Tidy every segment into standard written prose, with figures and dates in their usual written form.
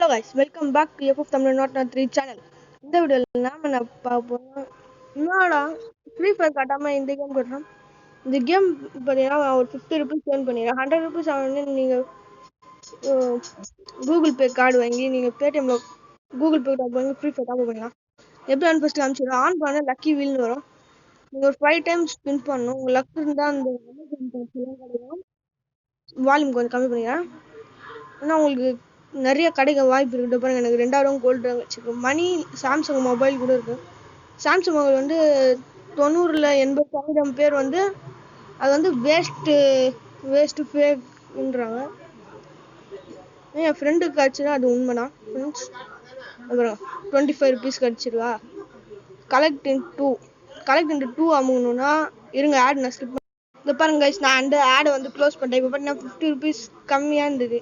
Hello guys, welcome back to FF Tamil Not 3 channel. இந்த வீடியோல நாம என்ன பார்க்க போறோம்? என்னடா ஃப்ரீ ஃபயர் காட்டாம இந்த கேம் காட்டுறோம். இந்த கேம் பார்த்தீங்கன்னா ஒரு 50 rupees earn பண்ணிடுறேன். 100 rupees ஆனோடனே நீங்க கூகுள் பே கார்டு வாங்கி நீங்க பேடிஎம்ல கூகுள் பே டாப் வாங்கி ஃப்ரீ ஃபயர் டாப் பண்ணலாம். எப்படி ஃபர்ஸ்ட் காமிச்சிடுறோம். ஆன் பண்ண லக்கி வீல்னு வரும். நீங்க ஒரு 5 டைம்ஸ் ஸ்பின் பண்ணணும். உங்க லக் இருந்தா அந்த கிடைக்கும். வால்யூம் கொஞ்சம் கம்மி பண்ணிக்கிறேன். ஆனால் உங்களுக்கு நிறைய கிடைக்க வாய்ப்பு இருக்குது. பாருங்க, எனக்கு 2000 கோல்டு வச்சுருக்கு. மணி சாம்சங் மொபைல் கூட இருக்கு. சாம்சங் மொபைல் வந்து 90% பேர் வந்து அது வந்து வேஸ்ட்டு ஃபேக்ன்றாங்க. என் ஃப்ரெண்டுக்கு கிடச்சினா அது உண்மைதான் ஃப்ரெண்ட்ஸ். அப்புறம் 25 rupees கிடச்சிருவா. கலெக்ட் இன்ட்டு டூ அமுகணும்னா இருங்க, ஆட் நான் ஸ்கிப். இந்த பாருங்க கைஸ், நான் அந்த ஆடை வந்து க்ளோஸ் பண்ணிட்டேன். இப்போ பார்த்தீங்கன்னா 50 rupees கம்மியாக இருந்தது.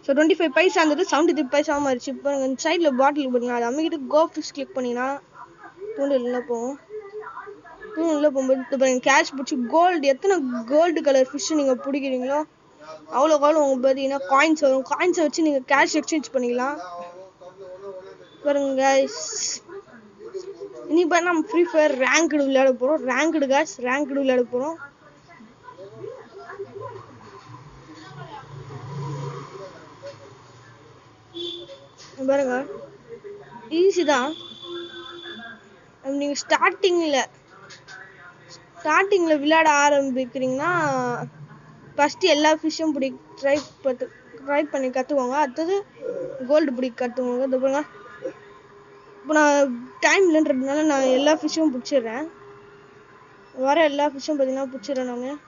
25 பைசா இருந்தது, 73 பைசா மாறிடுச்சு. இப்போ இந்த சைடில் பாட்டில் பாருங்க, அது அம்மிக்கிட்டு கோ ஃபிஷ் கிளிக் பண்ணிங்கன்னா தூண்டில் இல்லை போகும். போகும்போது பாருங்க, கேஷ் பிடிச்சி கோல்டு, எத்தனை கோல்டு கலர் ஃபிஷ் நீங்கள் பிடிக்கிறீங்களோ அவ்வளோக்கு அவ்வளோ உங்களுக்கு பார்த்தீங்கன்னா காயின்ஸ் வரும். காயின்ஸை வச்சு நீங்கள் கேஷ் எக்ஸ்சேஞ்ச் பண்ணிக்கலாம். பாருங்க கைஸ், இனி பாரு நம்ம ஃப்ரீ ஃபயர் ரேங்க்டு விளையாட போகிறோம். ரேங்க்டு விளையாட போகிறோம். பாருங்க, ஈஸி தான். நீங்கள் ஸ்டார்டிங்கில் விளையாட ஆரம்பிக்கிறீங்கன்னா ஃபஸ்ட்டு எல்லா ஃபிஷ்ஷும் ட்ரை பண்ணி கற்றுக்கோங்க. அடுத்தது கோல்டு பிடிக்க கற்றுக்கோங்க. இது பாருங்க, இப்போ நான் டைம் இல்லைன்றதுனால நான் எல்லா ஃபிஷ்ஷும் பிடிச்சிடுறேன். வர எல்லா ஃபிஷ்ஷும் பார்த்தீங்கன்னா பிடிச்சிடுறேன் நான்.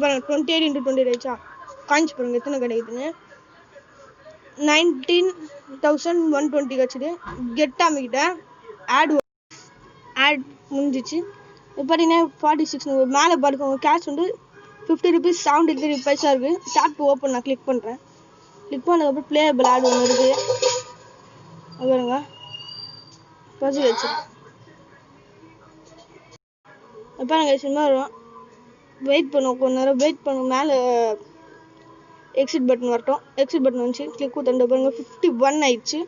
பாருங்க, 28 into 20 ஆயிடுச்சா. காயின்ஸ் பாருங்க எத்தனை கிடைக்குதுன்னு. 19,120 கிடச்சிது. கெட்டாமிக்கிட்டேன் ஆட் முடிஞ்சிச்சு. இப்போ பார்த்தீங்கன்னா 46 மேலே பார்த்துக்கோங்க. கேஷ் வந்து 50 rupees 73 பைசா இருக்குது. டேப் டு ஓப்பன் நான் கிளிக் பண்ணுறேன். கிளிக் பண்ணதுக்கப்புறம் பிளேயபிள் ஆட் ஒன்று இருக்குது. அது பாருங்க, பசி வச்சு பாருங்க சினிமா வரும். வெயிட் பண்ணுவோம், கொஞ்ச நேரம் வெயிட் பண்ணுவோம். மேலே எக்ஸிட் பட்டன் வரட்டும். எக்ஸிட் பட்டன் வந்துச்சு, கிளிக் கொடுத்து பாருங்க 51 ஆயிடுச்சு.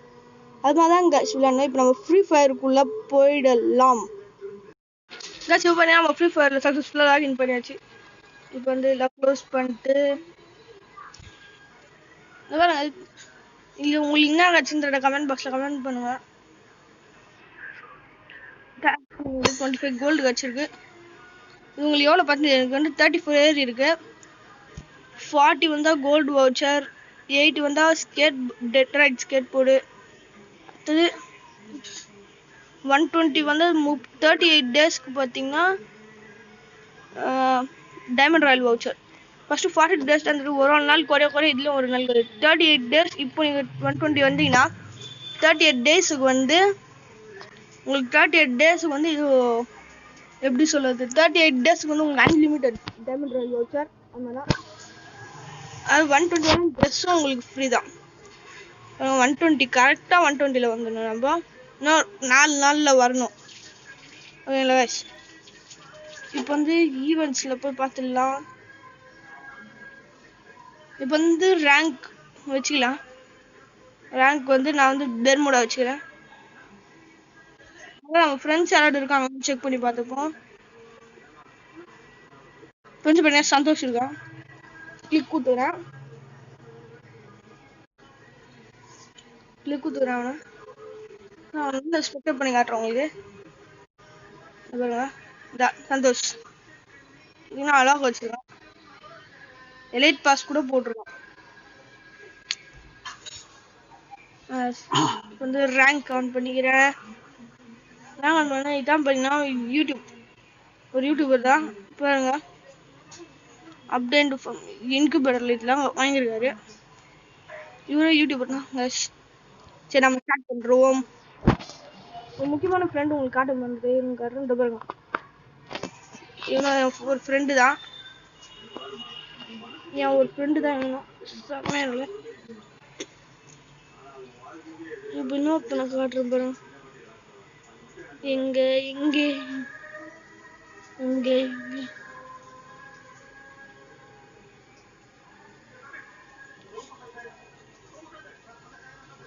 அது மாதிரி தான் கேஷ் விளையாடணும். இப்போ நம்ம ஃப்ரீ ஃபயருக்குள்ளே போயிடலாம். கேஷ் இப்போ பண்ணி நம்ம ஃப்ரீ ஃபயரில் சக்ஸஸ்ஃபுல்லாக லாகின் பண்ணியாச்சு. இப்போ வந்து எல்லாம் க்ளோஸ் பண்ணிட்டு இல்லை உங்களுக்கு என்ன கிடச்சுன்றத கமெண்ட் பாக்ஸில் கமெண்ட் பண்ணுங்க. 25 கோல்டு கிடச்சிருக்கு. இது உங்களுக்கு எவ்வளோ பார்த்து எனக்கு வந்து 34 ஏறி இருக்கு. 40 வந்தால் கோல்டு வவுச்சர், 8 வந்தால் டெட்ராய்ட் ஸ்கேட் போர்டு. அடுத்தது 120 வந்து 38 டேஸ்க்கு பார்த்தீங்கன்னா diamond Royal voucher. First 40 days வந்துட்டு ஒரு நாள் குறைய இதுலேயும் ஒரு நாள் குறையும். 38 டேஸ் இப்போ நீங்கள் 120 வந்தீங்கன்னா 38 டேஸுக்கு வந்து உங்களுக்கு 38 டேஸுக்கு வந்து இது எப்படி சொல்கிறது, 38 டேஸுக்கு வந்து உங்களுக்கு அன்லிமிட்டட் டைமண்ட் ராயல் வவுச்சர். அதனால அது 121 ட்ரெஸ்ஸும் உங்களுக்கு ஃப்ரீ தான். 120 கரெக்டாக 120ல் வந்துடணும். நம்ம இன்னும் 4 நாளில் வரணும். ஓகேங்களா கைஸ், இப்போ வந்து ஈவெண்ட்ஸில் போய் பார்த்துடலாம். இப்போ வந்து ரேங்க் வச்சுக்கலாம். ரேங்க் வந்து நான் வந்து பெர்முடா வச்சுக்கிறேன். நம்ம ஃப்ரெண்ட்ஸ் யாராவது இருக்காங்க செக் பண்ணி பார்த்துப்போம். ஃப்ரெண்ட்ஸ் பண்ணி சந்தோஷ் இருக்கான். கிளிக் கொடுத்துக்கிறேன். அவனை நான் வந்து ஸ்பெக்ட் பண்ணி காட்டுறேன் உங்களுக்கு. சந்தோஷ் இன்னும் அழகாக வச்சுருக்கான். எலைட் பாஸ் கூட போட்டிருக்கான். வந்து ரேங்க் கவுண்ட் பண்ணிக்கிறேன். ரேங்க் கவுண்ட் பண்ண இதான் பார்த்தீங்கன்னா ஒரு யூடியூபர் தான். பாருங்க, அப்டேட் இன்குபேட்டரில் இதெல்லாம் வாங்கியிருக்காரு. இவரும் யூடியூபர் தான். சரி, நம்ம ஸ்டார்ட் பண்ணுறோம். ஒரு முக்கியமான ஃப்ரெண்டு உங்களுக்கு காட்ட பண்ணுறது பாருங்க. இவனும் ஒரு ஃப்ரெண்டு தான். இவனும் செம்மையாக இல்லை. இப்போ இன்னொருத்தனை காட்டுறேன் பாருங்க. இங்கே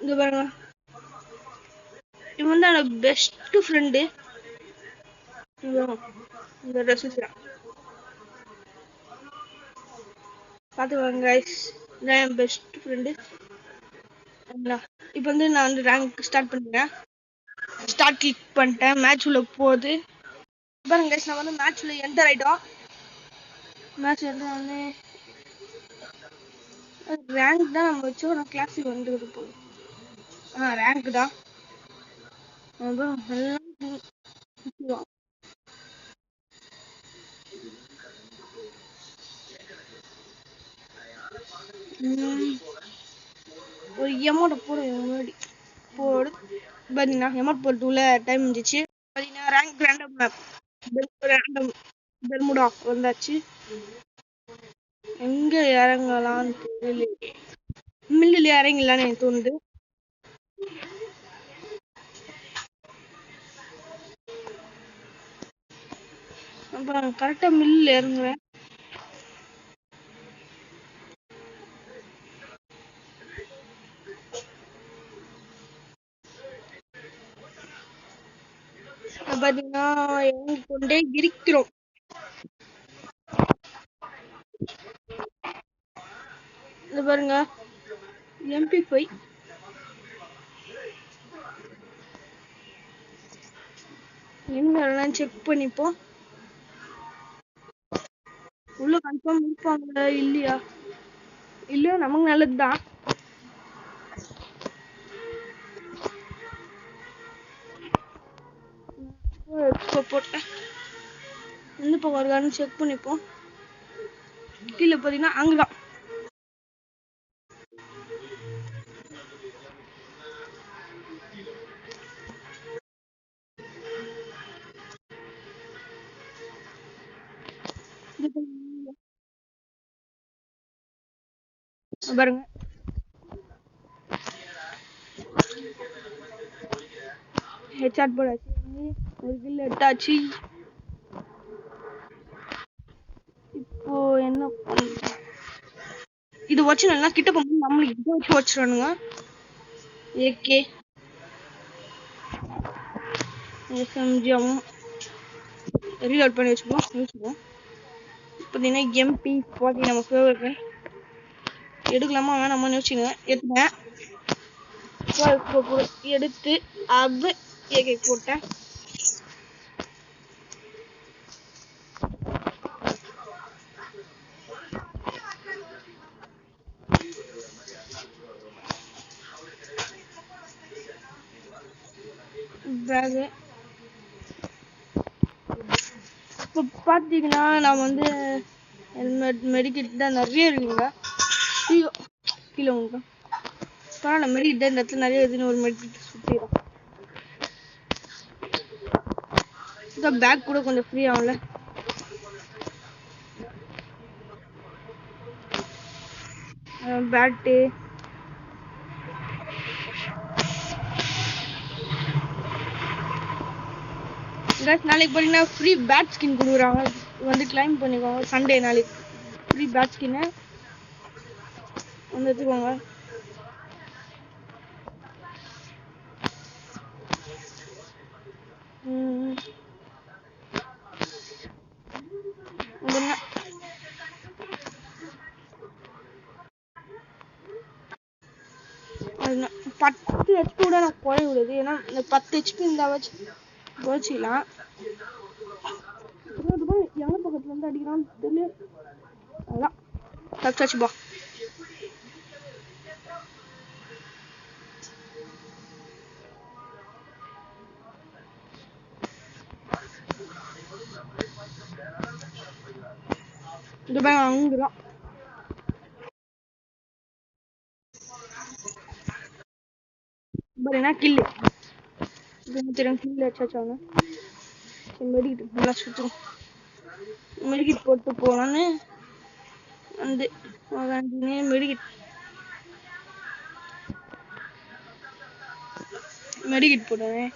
இங்க பாருங்க, இவன் தான் என்னோட பெஸ்ட் ஃப்ரெண்டு. இந்த ட்ரெஸ் பார்த்துக்கோங்க கைஸ், இதான் என் பெஸ்ட் ஃப்ரெண்டு. இப்போ வந்து நான் வந்து ரேங்க் ஸ்டார்ட் பண்ணுறேன். ஸ்டார்ட் கிளிக் பண்ணிட்டேன். மேட்ச் உள்ள போகுது பாருங்க கைஸ். நான் வந்து மேட்ச் உள்ள என்டர் ஆயிட்டோம். மேட்ச் என்டர் வந்து ரேங்க் தான் நம்ம வச்சோம். நான் கிளாஸுக்கு வந்துருது போகுது. ரேங்க் தான். ஒரு எமௌண்ட் போடு முன்னாடி போடு. பார்த்தீங்கன்னா எமௌண்ட் போட்டுள்ள டைம் இருந்துச்சு. பார்த்தீங்கன்னா rank random map random Bermuda வந்தாச்சு. எங்க இறங்கலான்னு தெரியல. மில்லில் இறங்கலான்னு எனக்கு தோணுது. அப்புறம் கரெக்டாக மில்லில் இறங்குறேன். பார்த்தீங்கன்னா இறங்கி கொண்டே இருக்கிறோம். இது பாருங்க MP5 என்ன செக் பண்ணிப்போம். உள்ள கன்ஃபார்ம் இருப்பாங்க இல்லையா? இல்லையா நமக்கு நல்லதுதான். போட்டேன். எந்த பக்கம் இருக்கான்னு செக் பண்ணிப்போம். கீழே பார்த்தீங்கன்னா அங்கதான். பாருங்க ஹெட்ஷாட் போடாச்சு. ஒரு கில் எடுத்தாச்சு. இப்போ என்ன இது வச்சு நல்லா கிட்ட போகும்போது நம்மளுக்கு இதை வச்சு வச்சிடணுங்க. ஏகே எஸ்எம்ஜியும் ரீலோட் பண்ணி வச்சுப்போம். பார்த்தீங்கன்னா MP40 நம்ம ஃபேவரட். எடுக்கலாமா வேணாமான்னு யோசிச்சுங்க. எடுத்துட்டேன். எடுத்து அது ஏகே போட்டேன். பேகு இப்போ பார்த்தீங்கன்னா நான் வந்து ஹெல்மெட் மெடிக்கெட் தான் நிறைய இருக்குங்க. கீழே உங்களுக்கு பரவாயில்ல, மெடிக்கெட் தான் இந்த இடத்துல நிறைய இருக்குன்னு ஒரு மெடிக்கெட் சுற்றிடும். இந்த பேக் கூட கொஞ்சம் ஃப்ரீ ஆகும்ல. பேட்டு நாளைக்கு பார்த்தீங்கன்னா ஃப்ரீ பேட் ஸ்கின் கொடுக்குறாங்க. வந்து கிளைம் பண்ணிக்கோங்க. சண்டே நாளைக்கு ஃப்ரீ பேட் ஸ்கின்னு வந்து எடுத்துக்கோங்க. அது 10 HP கூட நான் குறைய விடுது. ஏன்னா இந்த 10 HP இருந்தால் வச்சு போச்சுக்கலாம். எங்க பக்கத்துல இருந்து அடிக்கிறான்னு தெரியல. அதான் தப்பிச்சாச்சு பா. இந்த பேங்க் அங்குதான். பாருங்க கில்லு தெரியும். கில்லு வச்சாச்சாங்க. மெடிக்கிட்டு நல்லா சுற்றும். மெடிக்கிட் போட்டு போகலான்னு வந்து மெடிக்கிட் போடுவேன்.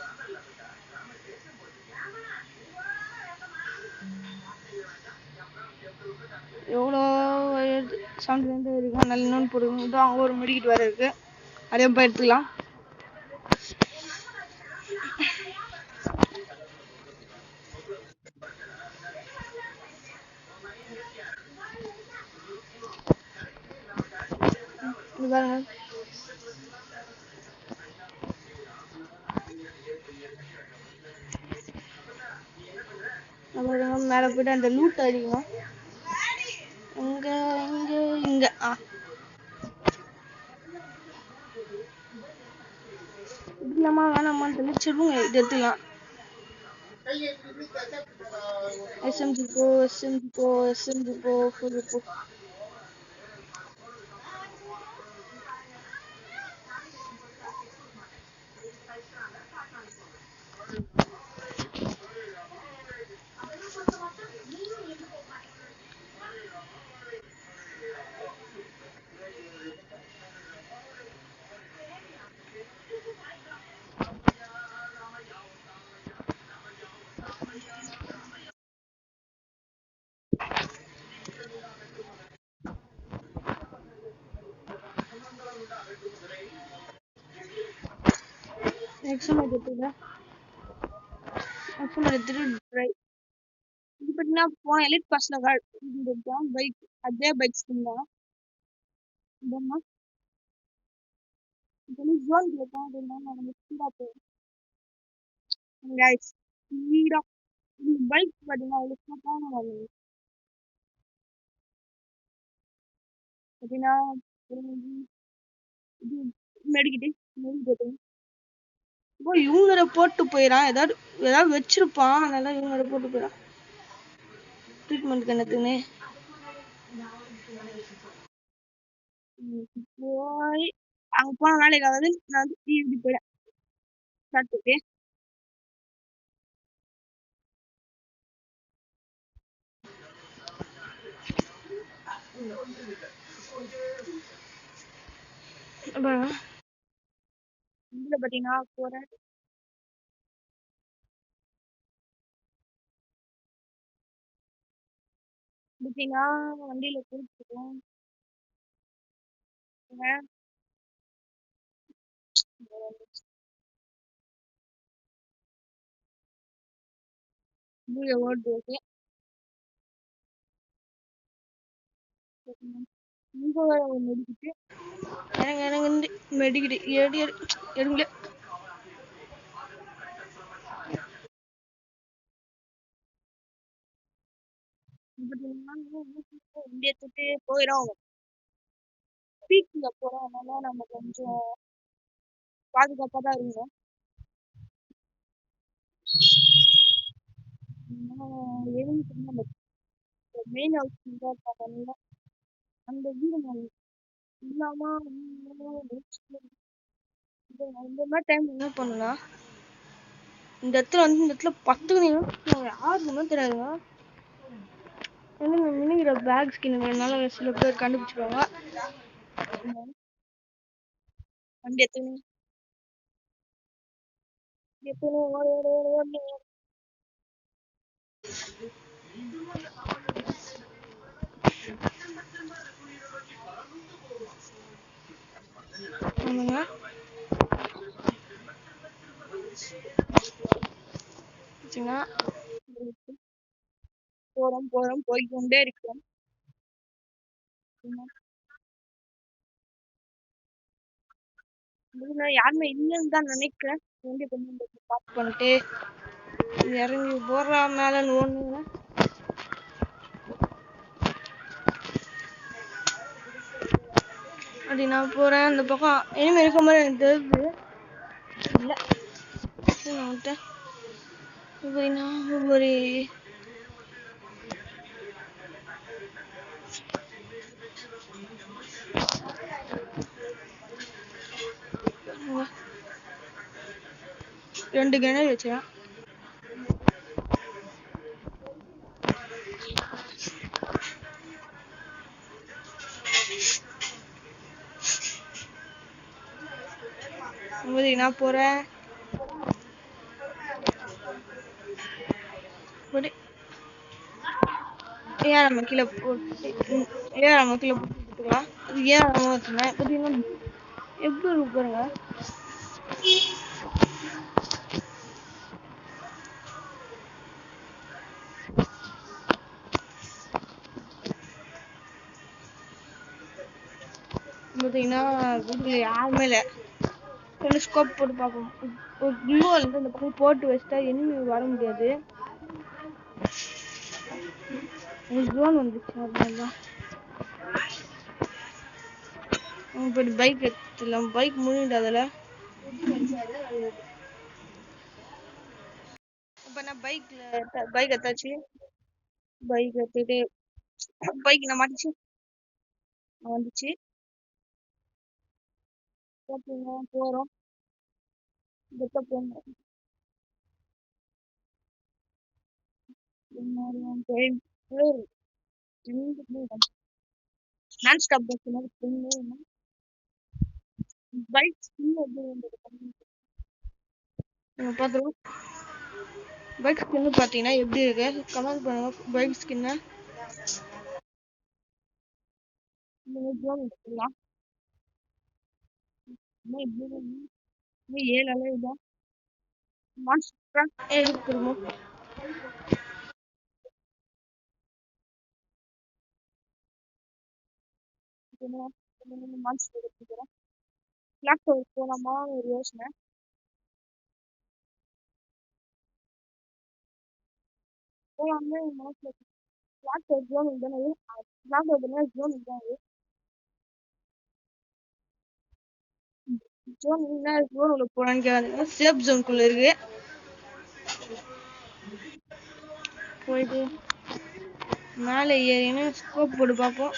எவ்வளோ 72 இருக்கு. நல்ல இன்னொன்று போடுங்க. அங்கே ஒரு மெடிக்கிட் வேறு இருக்கு. அதே போய் எடுத்துக்கலாம். இது பாருங்க. மேல போயிட்டு அந்த லூட் அடிக்கணும். இங்க இங்க இங்க இல்லம்மா வேணாமான்னு தெளிச்சிருவோங்க. இது எடுத்துக்கலாம். SMG போ, SMG போ, SMG போ, ஃபுல் போ. எக்ஸாம் எடுத்துட்டு ட்ரை. இது பார்த்தீங்கன்னா போன எலிட் பாஸ்ல பைக் அதே பைக் ஸ்கின் தான். இதம்மா இது ஜோன் கேட்கும். அது நம்ம ஸ்பீடா போகும். கைஸ் ஸ்பீடா பைக் பார்த்தீங்கன்னா அவ்வளோ ஸ்மூத்தாக வரும். பார்த்தீங்கன்னா இது மெடிக்கிட்டு இவங்கள போட்டு போயிடான். ஏதாவது வச்சிருப்பான். அதனால இவங்கள போட்டு போயிடான். ட்ரீட்மெண்ட் என்னத்துக்குன்னு போய் அங்க போன நாளைக்கு ஆகாது. நான் வந்து இப்படி போயிடேன். சாப்பிட்டுட்டு இதுல பாத்தீங்கன்னா போறேன். பார்த்தீங்கன்னா வண்டியில போயிட்டுருக்கோம். ஓட்டு ஓகே. இங்க மெடிக்கிட்டு எனக்கு மெடிக்கிட்டு எடுங்களே. வண்டி எடுத்துட்டு போயிடும். பீக்ல போறதுனால நம்ம கொஞ்சம் பாதுகாப்பா தான் இருக்கணும். மெயின் ஹவுஸ் பார்த்தாங்க அந்த வீடு இல்லாம இந்த மாதிரி டைம் என்ன பண்ணலாம். இந்த இடத்துல வந்து இந்த இடத்துல 10 யாருக்குமே தெரியாதுங்க. மினிங்கிற பேக் ஸ்கின்னுங்கிறதுனால சில பேர் கண்டுபிடிச்சிருவாங்க. வண்டி எத்தனை போறோம் போய்கொண்டே இருக்கிறோம். யாருமே இல்லைன்னு தான் நினைக்கிறேன். வண்டி கொஞ்சம் பார்க் பண்ணிட்டு இறங்கி போறா மேல ஒண்ணு அப்படி நான் போறேன். அந்த பக்கம் இனிமே இருக்க மாதிரி எனக்கு தெரியுது. இல்லை ஒவ்வொரு ரெண்டு கிணறு வச்சேன். நான் போறேன். ஏன் நம்ம கீழே போட்டுக்கலாம். அது ஏன் நம்ம பார்த்தீங்கன்னா எப்படி இருக்கு பாருங்க. பார்த்தீங்கன்னா வீட்டில் யாருமே இல்லை. கொஞ்சம் ஸ்கோப் போட்டு பார்ப்போம். ஒரு குளோல் வந்து அந்த பக்கம் போட்டு வச்சுட்டா எனிமி வர முடியாது. ட்ரோன் வந்துச்சு அதனால தான். இப்படி பைக் எடுத்துலாம். பைக் முடியுது அதில். இப்போ நான் பைக் எடுத்தாச்சு. பைக் எடுத்துட்டு பைக் நான் மாட்டிச்சு வந்துச்சு. போகிறோம். நான் ஸ்டாப் பஸ் பைக் பார்த்துருவோம். பைக் ஸ்கின்னு பார்த்தீங்கன்னா எப்படி இருக்கு கமெண்ட் பண்ணுங்க. பைக் ஸ்கின்னு ஏழு அளவு தான் திரும்ப போலாமா ஒரு யோசனை. போலாமே மனசுல ஜோன் தானே. ஜோன் உள்ள போறான்னு சேஃப் ஜோனுக்குள்ள இருக்கு. போயிட்டு மேலே ஏறின்னு ஸ்கோப் போட்டு பார்ப்போம்.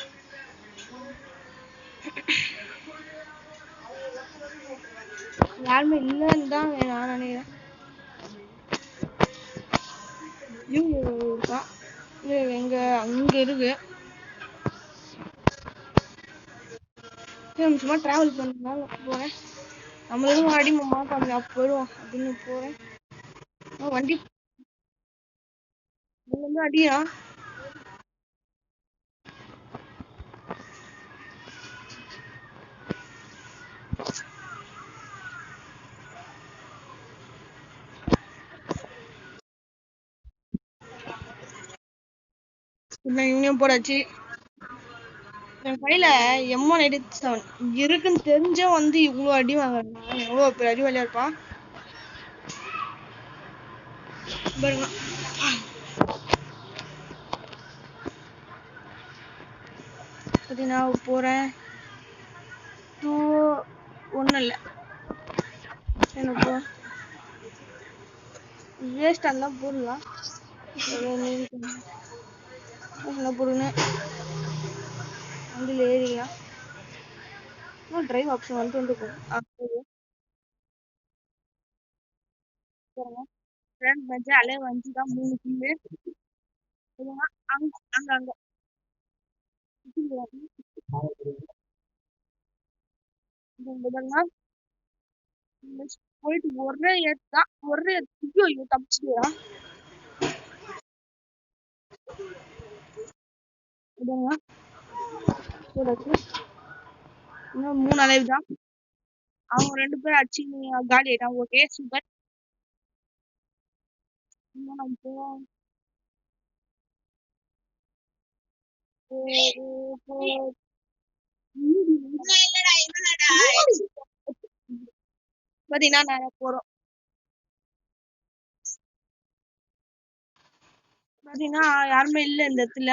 யாருமே இல்லைன்னு தான் நான் நினைக்கிறேன். இருக்கான் எங்க அங்க இருக்கு. சும்மா டிராவல் பண்ணனால போறேன். நம்மளும் அடிமை மாட்டாங்க அப்ப போயிடுவோம் அப்படின்னு போறேன். வண்டி வந்து அடியா இவனையும் போடாச்சு. என் கையில M187 இருக்குன்னு தெரிஞ்சா வந்து இவ்வளோ அடி வாங்குறான். எவ்வளோ பெரிய அடி வழியா இருப்பான் பாருங்க. பார்த்தீங்கன்னா போறேன். ஒன்றும் இல்லை எனக்கு வேஸ்ட் அதெல்லாம் போடலாம். என்ன போடுங்க வண்டியில் ஏறிக்கலாம். டிரைவ் ஆப்ஷன் வந்துருக்கும். அலைய வந்து தான் 3 கிலோ அங்க அங்க அங்க போயிட்டு ஒரே ஏத்தான் ஒரே ஐயோ தப்பிச்சுயா. இன்னும் 3 அலைவு தான். அவங்க 2 பேரும் அடிச்சு காலி ஆயிட்டான். Okay super. பாத்தீங்கன்னா நாங்க போறோம். பாத்தீங்கன்னா யாருமே இல்ல இந்த இடத்துல.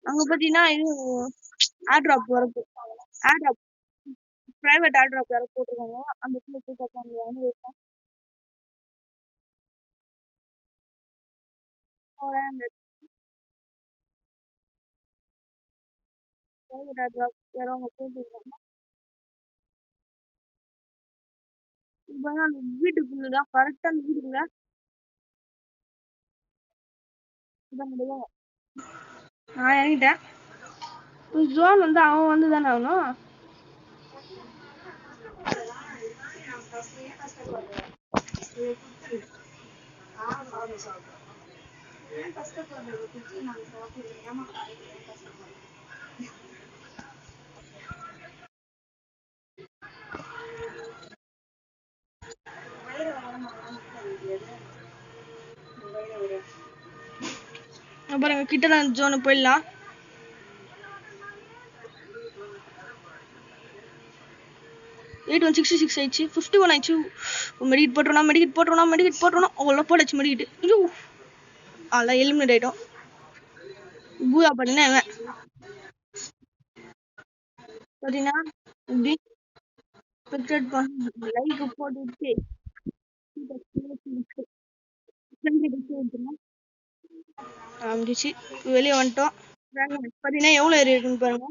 அங்க பாத்தீங்கன்னா இது ஏர்ட்ராப் வருது. ஏர்ட்ராப் பிரைவேட் ஏர்ட்ராப் யாரும் போட்டுருக்காங்க. அந்த இடத்துல போய் பார்த்தாங்க. பிரைவேட் ஏர்ட்ராப் யாரோ அவங்க போட்டுருக்காங்க. இப்ப அந்த வீட்டுக்குள்ளதான் கரெக்டா அந்த வீட்டுக்குள்ள நான் இறங்கிட்டேன். ஜோன் வந்து அவன் வந்து தானே ஆகணும். பாருங்க கிட்ட தான் ஜோனு போயிடலாம். எயிட் 166 ஆயிடுச்சு. 51 ஆயிடுச்சு. மெடிக்கெட் போட்டுருவோம். அவ்வளோ போடாச்சு மெடிக்கெட். ஐயோ அதெல்லாம் எலிமினேட் ஆயிட்டோம். பூயா பண்ணேன் பார்த்தீங்கன்னா இப்படி லைக் போட்டுட்டு ஆரம்பிச்சு வெளியே வந்துட்டோம். பார்த்தீங்கன்னா எவ்வளோ ஏறி இருக்குன்னு பாருங்க.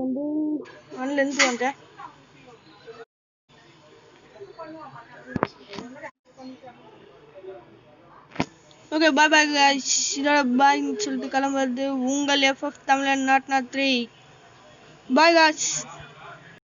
வந்து 1லேருந்து வந்தேன். ஓகே பாய் பாய் गाइस. இதோட பாய்ன்னு சொல்லிட்டு கிளம்புறது உங்கள் FF தமிழன் 003. பாய் गाइस.